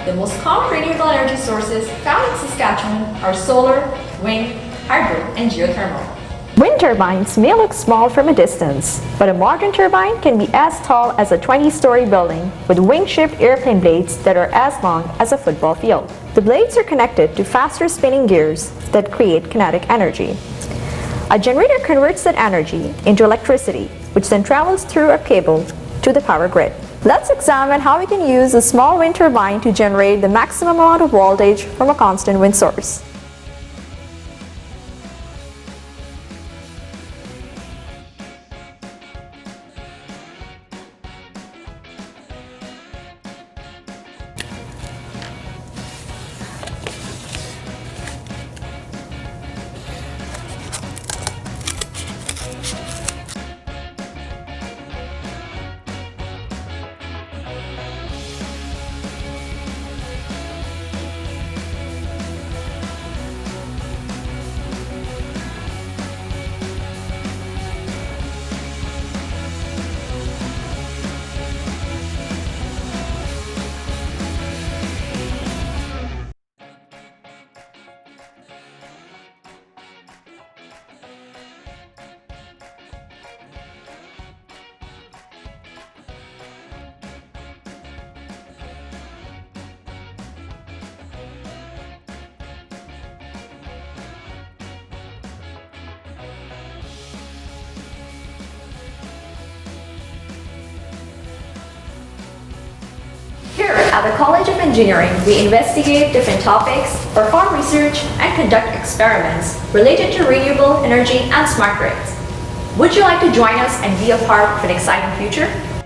the most common renewable energy sources found in Saskatchewan are solar, wind, hydro, and geothermal. Wind turbines may look small from a distance, but a modern turbine can be as tall as a 20-story building with wing-shaped airplane blades that are as long as a football field. The blades are connected to faster spinning gears that create kinetic energy. A generator converts that energy into electricity, which then travels through a cable to the power grid. Let's examine how we can use a small wind turbine to generate the maximum amount of voltage from a constant wind source. Here at the College of Engineering, we investigate different topics, perform research, and conduct experiments related to renewable energy and smart grids. Would you like to join us and be a part of an exciting future?